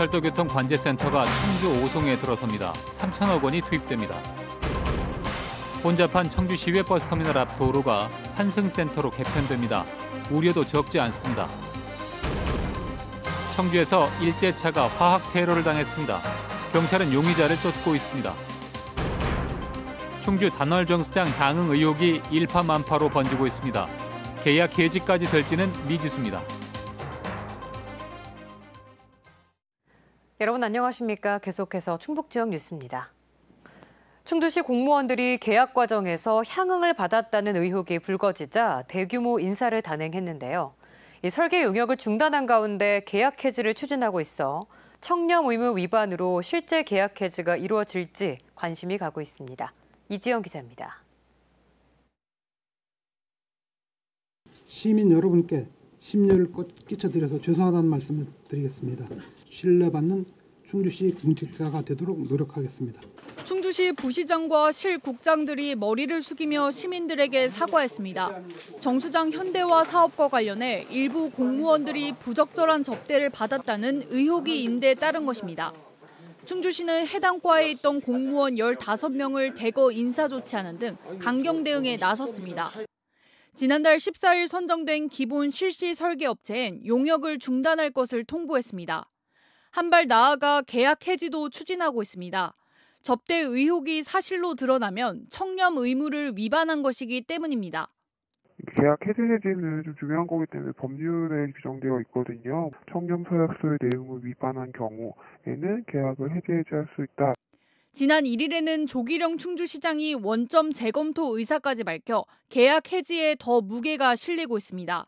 철도교통관제센터가 청주 오송에 들어섭니다. 3천억 원이 투입됩니다. 혼잡한 청주 시외 버스터미널 앞 도로가 환승센터로 개편됩니다. 우려도 적지 않습니다. 청주에서 일제차가 화학 테러를 당했습니다. 경찰은 용의자를 쫓고 있습니다. 충주 단월정수장 향응 의혹이 일파만파로 번지고 있습니다. 계약 해지까지 될지는 미지수입니다. 여러분 안녕하십니까? 계속해서 충북 지역 뉴스입니다. 충주시 공무원들이 계약 과정에서 향응을 받았다는 의혹이 불거지자 대규모 인사를 단행했는데요. 이 설계 용역을 중단한 가운데 계약 해지를 추진하고 있어 청렴 의무 위반으로 실제 계약 해지가 이루어질지 관심이 가고 있습니다. 이지영 기자입니다. 시민 여러분께 심려를 끼쳐드려서 죄송하다는 말씀을 드리겠습니다. 신뢰받는 충주시 공직자가 되도록 노력하겠습니다. 충주시 부시장과 실국장들이 머리를 숙이며 시민들에게 사과했습니다. 정수장 현대화 사업과 관련해 일부 공무원들이 부적절한 접대를 받았다는 의혹이 인대에 따른 것입니다. 충주시는 해당 과에 있던 공무원 15명을 대거 인사조치하는 등 강경 대응에 나섰습니다. 지난달 14일 선정된 기본 실시 설계 업체엔 용역을 중단할 것을 통보했습니다. 한 발 나아가 계약 해지도 추진하고 있습니다. 접대 의혹이 사실로 드러나면 청렴 의무를 위반한 것이기 때문입니다. 계약 해지는 좀 중요한 거기 때문에 법률에 규정되어 있거든요. 청렴 서약서의 내용을 위반한 경우에는 계약을 해지할 수 있다. 지난 1일에는 조기령 충주시장이 원점 재검토 의사까지 밝혀 계약 해지에 더 무게가 실리고 있습니다.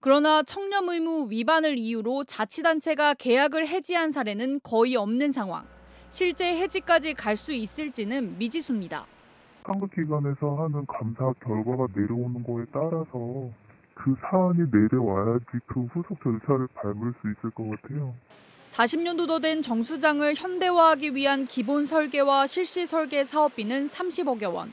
그러나 청렴 의무 위반을 이유로 자치단체가 계약을 해지한 사례는 거의 없는 상황. 실제 해지까지 갈 수 있을지는 미지수입니다. 상급기관에서 하는 감사 결과가 내려오는 거에 따라서 그 사안이 내려와야지 그 후속 절차를 밟을 수 있을 것 같아요. 40년도 더 된 정수장을 현대화하기 위한 기본 설계와 실시 설계 사업비는 30억여 원.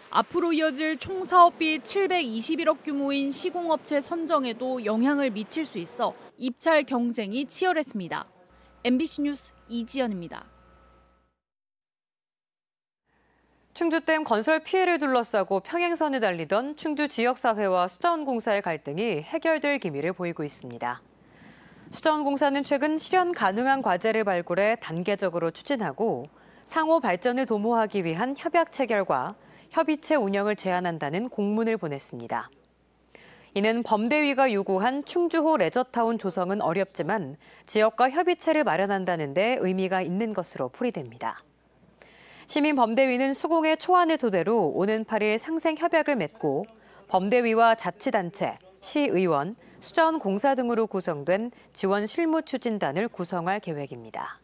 앞으로 이어질 총 사업비 721억 규모인 시공업체 선정에도 영향을 미칠 수 있어 입찰 경쟁이 치열했습니다. MBC 뉴스 이지연입니다. 충주댐 건설 피해를 둘러싸고 평행선을 달리던 충주 지역사회와 수자원공사의 갈등이 해결될 기미를 보이고 있습니다. 수자원공사는 최근 실현 가능한 과제를 발굴해 단계적으로 추진하고 상호 발전을 도모하기 위한 협약 체결과 협의체 운영을 제안한다는 공문을 보냈습니다. 이는 범대위가 요구한 충주호 레저타운 조성은 어렵지만 지역과 협의체를 마련한다는 데 의미가 있는 것으로 풀이됩니다. 시민범대위는 수공의 초안을 토대로 오는 8일 상생협약을 맺고 범대위와 자치단체, 시의원, 수자원공사 등으로 구성된 지원 실무추진단을 구성할 계획입니다.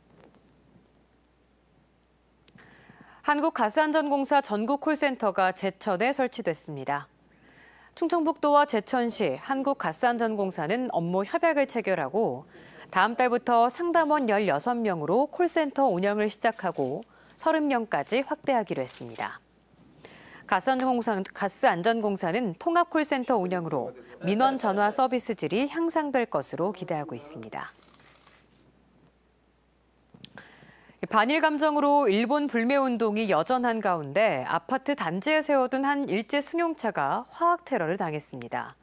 한국가스안전공사 전국 콜센터가 제천에 설치됐습니다. 충청북도와 제천시 한국가스안전공사는 업무 협약을 체결하고 다음 달부터 상담원 16명으로 콜센터 운영을 시작하고 30명까지 확대하기로 했습니다. 가스안전공사는 통합 콜센터 운영으로 민원 전화 서비스 질이 향상될 것으로 기대하고 있습니다. 반일 감정으로 일본 불매운동이 여전한 가운데 아파트 단지에 세워둔 한 일제 승용차가 화학 테러를 당했습니다.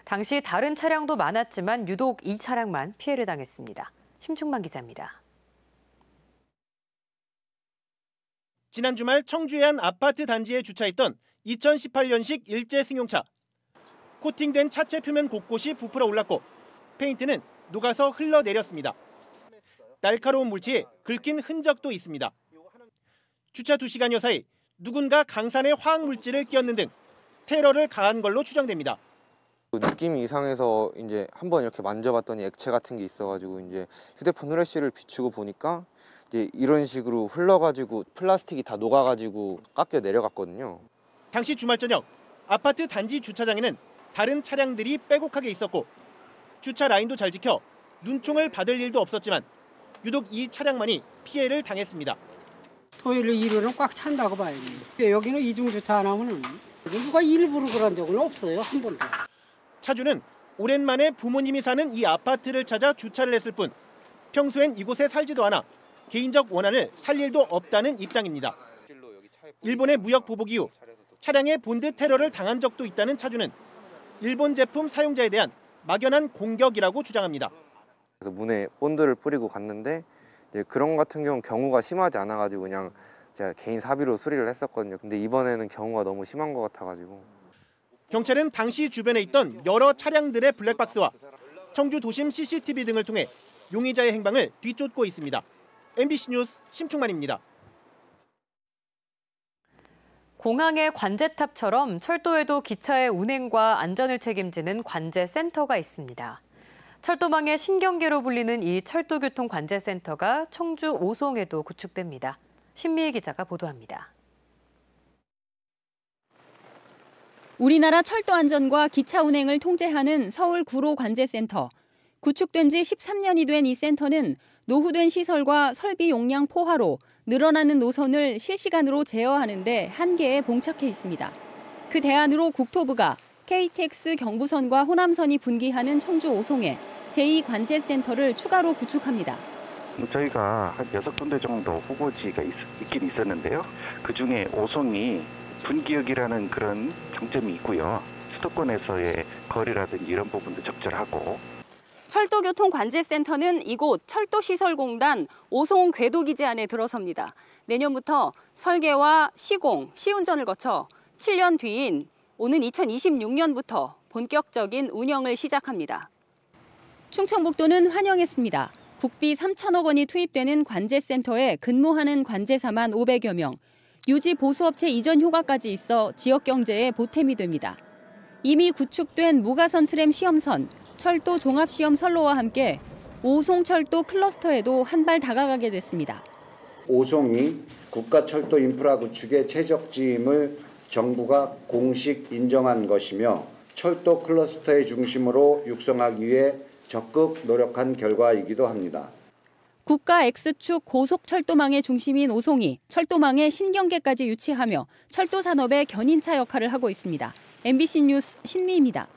당시 다른 차량도 많았지만 유독 이 차량만 피해를 당했습니다. 심충만 기자입니다. 지난 주말 청주의 한 아파트 단지에 주차했던 2018년식 일제 승용차. 코팅된 차체 표면 곳곳이 부풀어 올랐고 페인트는 녹아서 흘러내렸습니다. 날카로운 물체에 긁힌 흔적도 있습니다. 주차 2시간여 사이 누군가 강산에 화학 물질을 끼얹는 등 테러를 가한 걸로 추정됩니다. 느낌이 이상해서 이제 한번 이렇게 만져봤더니 액체 같은 게 있어가지고 이제 휴대폰 후레쉬를 비추고 보니까 이제 이런 식으로 흘러가지고 플라스틱이 다 녹아가지고 깎여 내려갔거든요. 당시 주말 저녁 아파트 단지 주차장에는 다른 차량들이 빼곡하게 있었고 주차 라인도 잘 지켜 눈총을 받을 일도 없었지만 유독 이 차량만이 피해를 당했습니다. 토요일, 일요일은 꽉 찬다고 봐야지. 여기는 이중주차 안 하면은 누가 일부러 그런 적은 없어요, 한 번도. 차주는 오랜만에 부모님이 사는 이 아파트를 찾아 주차를 했을 뿐 평소엔 이곳에 살지도 않아 개인적 원한을 살 일도 없다는 입장입니다. 일본의 무역 보복 이후 차량에 본드 테러를 당한 적도 있다는 차주는 일본 제품 사용자에 대한 막연한 공격이라고 주장합니다. 그래서 문에 본드를 뿌리고 갔는데 이제 그런 같은 경우가 심하지 않아가지고 그냥 제가 개인 사비로 수리를 했었거든요. 근데 이번에는 경우가 너무 심한 것 같아가지고. 경찰은 당시 주변에 있던 여러 차량들의 블랙박스와 청주 도심 CCTV 등을 통해 용의자의 행방을 뒤쫓고 있습니다. MBC 뉴스 심충만입니다. 공항의 관제탑처럼 철도에도 기차의 운행과 안전을 책임지는 관제센터가 있습니다. 철도망의 신경계로 불리는 이 철도교통관제센터가 청주 오송에도 구축됩니다. 신미희 기자가 보도합니다. 우리나라 철도 안전과 기차 운행을 통제하는 서울 구로관제센터. 구축된 지 13년이 된 이 센터는 노후된 시설과 설비 용량 포화로 늘어나는 노선을 실시간으로 제어하는 데 한계에 봉착해 있습니다. 그 대안으로 국토부가 KTX 경부선과 호남선이 분기하는 청주 오송에 제2관제센터를 추가로 구축합니다. 저희가 한 6군데 정도 후보지가 있긴 있었는데요. 그중에 오송이 분기역이라는 그런 장점이 있고요. 수도권에서의 거리라든지 이런 부분도 적절하고. 철도교통관제센터는 이곳 철도시설공단 오송 궤도기지 안에 들어섭니다. 내년부터 설계와 시공, 시운전을 거쳐 7년 뒤인 오는 2026년부터 본격적인 운영을 시작합니다. 충청북도는 환영했습니다. 국비 3천억 원이 투입되는 관제센터에 근무하는 관제사만 500여 명, 유지 보수업체 이전 효과까지 있어 지역 경제에 보탬이 됩니다. 이미 구축된 무가선 트램 시험선, 철도 종합시험 선로와 함께 오송철도 클러스터에도 한 발 다가가게 됐습니다. 오송이 국가철도 인프라 구축의 최적지임을 정부가 공식 인정한 것이며 철도 클러스터의 중심으로 육성하기 위해 적극 노력한 결과이기도 합니다. 국가 X축 고속철도망의 중심인 오송이 철도망의 신경계까지 유치하며 철도 산업의 견인차 역할을 하고 있습니다. MBC 뉴스 신미입니다.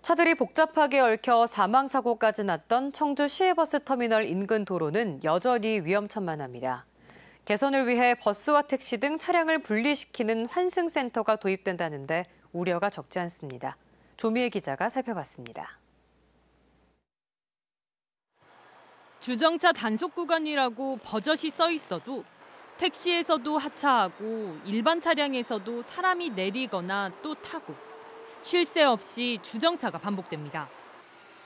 차들이 복잡하게 얽혀 사망사고까지 났던 청주 시외버스 터미널 인근 도로는 여전히 위험천만합니다. 개선을 위해 버스와 택시 등 차량을 분리시키는 환승센터가 도입된다는데 우려가 적지 않습니다. 조미애 기자가 살펴봤습니다. 주정차 단속 구간이라고 버젓이 써 있어도 택시에서도 하차하고 일반 차량에서도 사람이 내리거나 또 타고 쉴 새 없이 주정차가 반복됩니다.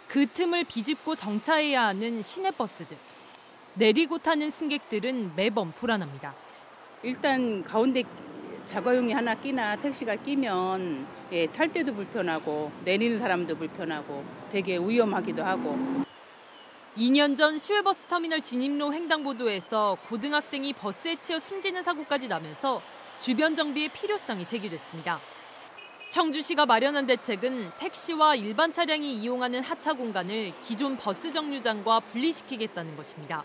그 틈을 비집고 정차해야 하는 시내버스들. 내리고 타는 승객들은 매번 불안합니다. 일단 가운데 자가용이 하나 끼나 택시가 끼면 탈 때도 불편하고 내리는 사람도 불편하고 되게 위험하기도 하고. 2년 전 시외버스 터미널 진입로 횡단보도에서 고등학생이 버스에 치여 숨지는 사고까지 나면서 주변 정비의 필요성이 제기됐습니다. 청주시가 마련한 대책은 택시와 일반 차량이 이용하는 하차 공간을 기존 버스 정류장과 분리시키겠다는 것입니다.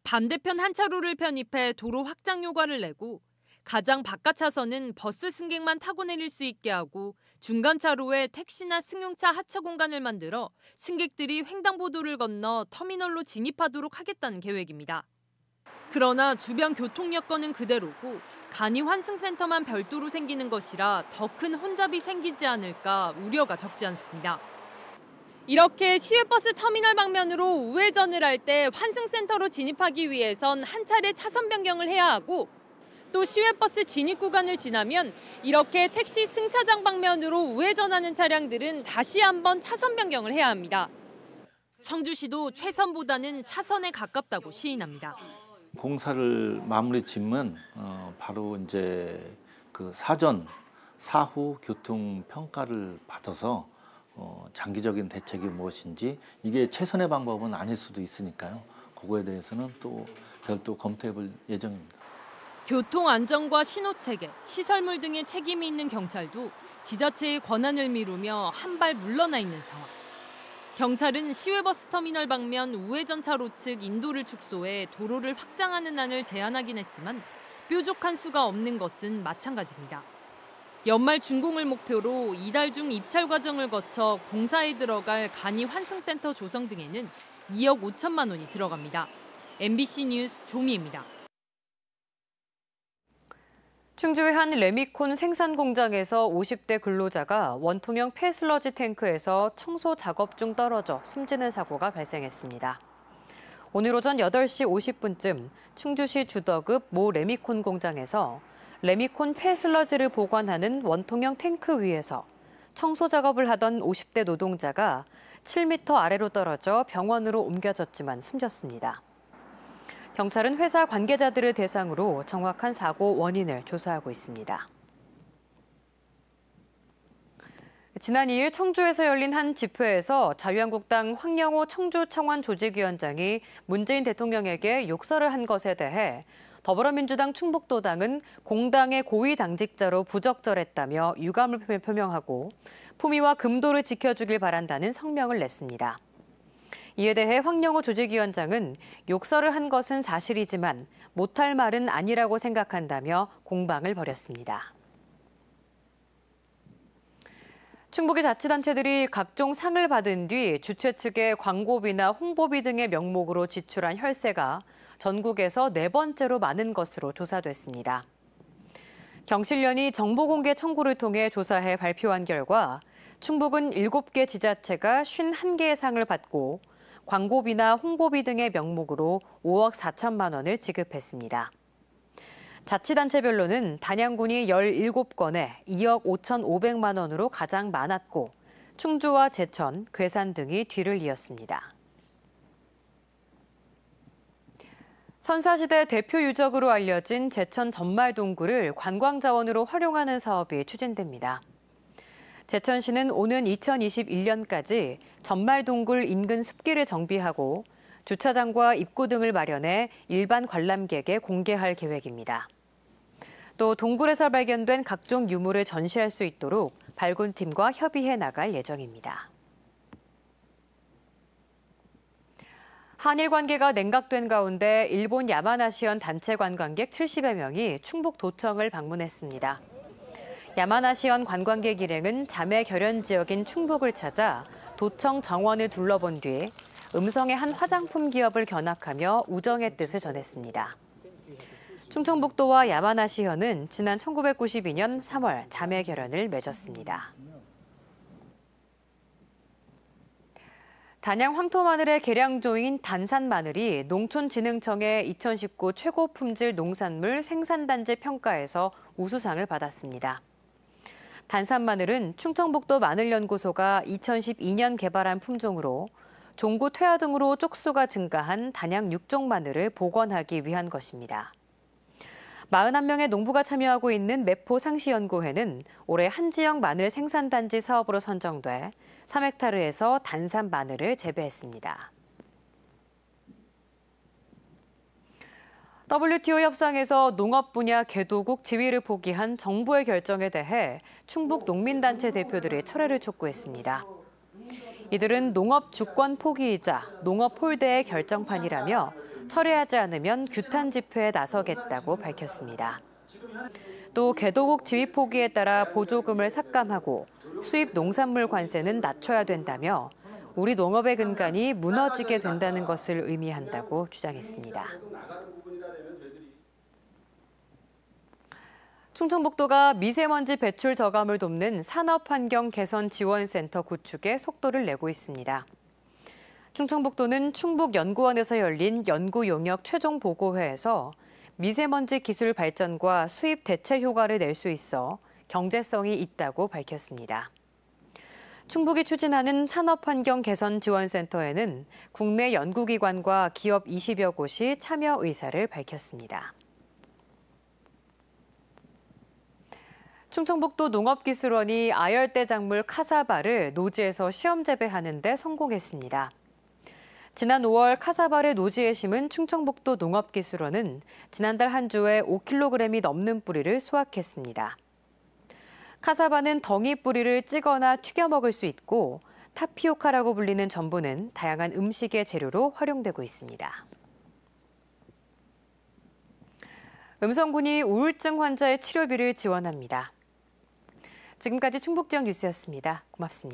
반대편 한 차로를 편입해 도로 확장 효과를 내고 가장 바깥 차선은 버스 승객만 타고 내릴 수 있게 하고 중간 차로에 택시나 승용차 하차 공간을 만들어 승객들이 횡단보도를 건너 터미널로 진입하도록 하겠다는 계획입니다. 그러나 주변 교통 여건은 그대로고 간이 환승센터만 별도로 생기는 것이라 더 큰 혼잡이 생기지 않을까 우려가 적지 않습니다. 이렇게 시외버스 터미널 방면으로 우회전을 할 때 환승센터로 진입하기 위해선 한 차례 차선 변경을 해야 하고 또 시외버스 진입 구간을 지나면 이렇게 택시 승차장 방면으로 우회전하는 차량들은 다시 한번 차선 변경을 해야 합니다. 청주시도 최선보다는 차선에 가깝다고 시인합니다. 공사를 마무리 짓는 바로 이제 그 사전 사후 교통 평가를 받아서 장기적인 대책이 무엇인지 이게 최선의 방법은 아닐 수도 있으니까요. 그거에 대해서는 또 별도 검토해볼 예정입니다. 교통 안전과 신호체계, 시설물 등의 책임이 있는 경찰도 지자체의 권한을 미루며 한 발 물러나 있는 상황. 경찰은 시외버스 터미널 방면 우회전 차로 측 인도를 축소해 도로를 확장하는 안을 제안하긴 했지만 뾰족한 수가 없는 것은 마찬가지입니다. 연말 준공을 목표로 이달 중 입찰 과정을 거쳐 공사에 들어갈 간이 환승센터 조성 등에는 2억 5천만 원이 들어갑니다. MBC 뉴스 조미입니다. 충주의 한 레미콘 생산 공장에서 50대 근로자가 원통형 폐슬러지 탱크에서 청소 작업 중 떨어져 숨지는 사고가 발생했습니다. 오늘 오전 8시 50분쯤 충주시 주덕읍 모 레미콘 공장에서 레미콘 폐슬러지를 보관하는 원통형 탱크 위에서 청소 작업을 하던 50대 노동자가 7m 아래로 떨어져 병원으로 옮겨졌지만 숨졌습니다. 경찰은 회사 관계자들을 대상으로 정확한 사고 원인을 조사하고 있습니다. 지난 2일 청주에서 열린 한 집회에서 자유한국당 황영호 청주청원 조직위원장이 문재인 대통령에게 욕설을 한 것에 대해 더불어민주당 충북도당은 공당의 고위 당직자로 부적절했다며 유감을 표명하고 품위와 금도를 지켜주길 바란다는 성명을 냈습니다. 이에 대해 황영호 조직위원장은 욕설을 한 것은 사실이지만 못할 말은 아니라고 생각한다며 공방을 벌였습니다. 충북의 자치단체들이 각종 상을 받은 뒤 주최 측의 광고비나 홍보비 등의 명목으로 지출한 혈세가 전국에서 4번째로 많은 것으로 조사됐습니다. 경실련이 정보공개 청구를 통해 조사해 발표한 결과 충북은 7개 지자체가 51개의 상을 받고 광고비나 홍보비 등의 명목으로 5억 4천만 원을 지급했습니다. 자치단체별로는 단양군이 17건에 2억 5,500만 원으로 가장 많았고 충주와 제천, 괴산 등이 뒤를 이었습니다. 선사시대 대표 유적으로 알려진 제천 전말동굴을 관광자원으로 활용하는 사업이 추진됩니다. 제천시는 오는 2021년까지 전말동굴 인근 숲길을 정비하고 주차장과 입구 등을 마련해 일반 관람객에 공개할 계획입니다. 또 동굴에서 발견된 각종 유물을 전시할 수 있도록 발굴팀과 협의해 나갈 예정입니다. 한일 관계가 냉각된 가운데 일본 야마나시현 단체 관광객 70여 명이 충북 도청을 방문했습니다. 야마나시현 관광객 일행은 자매 결연 지역인 충북을 찾아 도청 정원을 둘러본 뒤 음성의 한 화장품 기업을 견학하며 우정의 뜻을 전했습니다. 충청북도와 야마나시현은 지난 1992년 3월 자매 결연을 맺었습니다. 단양 황토마늘의 계량조인 단산마늘이 농촌진흥청의 2019 최고 품질 농산물 생산단지 평가에서 우수상을 받았습니다. 단산마늘은 충청북도 마늘연구소가 2012년 개발한 품종으로 종구 퇴화 등으로 쪽수가 증가한 단양 6종 마늘을 복원하기 위한 것입니다. 41명의 농부가 참여하고 있는 매포 상시연구회는 올해 한지역 마늘 생산단지 사업으로 선정돼 3헥타르에서 단산 마늘을 재배했습니다. WTO 협상에서 농업 분야 개도국 지위를 포기한 정부의 결정에 대해 충북 농민단체 대표들이 철회를 촉구했습니다. 이들은 농업 주권 포기이자 농업 홀대의 결정판이라며 철회하지 않으면 규탄 집회에 나서겠다고 밝혔습니다. 또 개도국 지위 포기에 따라 보조금을 삭감하고 수입 농산물 관세는 낮춰야 된다며 우리 농업의 근간이 무너지게 된다는 것을 의미한다고 주장했습니다. 충청북도가 미세먼지 배출 저감을 돕는 산업환경개선지원센터 구축에 속도를 내고 있습니다. 충청북도는 충북연구원에서 열린 연구용역 최종 보고회에서 미세먼지 기술 발전과 수입 대체 효과를 낼 수 있어 경제성이 있다고 밝혔습니다. 충북이 추진하는 산업환경개선지원센터에는 국내 연구기관과 기업 20여 곳이 참여 의사를 밝혔습니다. 충청북도 농업기술원이 아열대 작물 카사바를 노지에서 시험 재배하는 데 성공했습니다. 지난 5월 카사바를 노지에 심은 충청북도 농업기술원은 지난달 한 주에 5kg이 넘는 뿌리를 수확했습니다. 카사바는 덩이 뿌리를 찌거나 튀겨 먹을 수 있고 타피오카라고 불리는 전분은 다양한 음식의 재료로 활용되고 있습니다. 음성군이 우울증 환자의 치료비를 지원합니다. 지금까지 충북 지역 뉴스였습니다. 고맙습니다.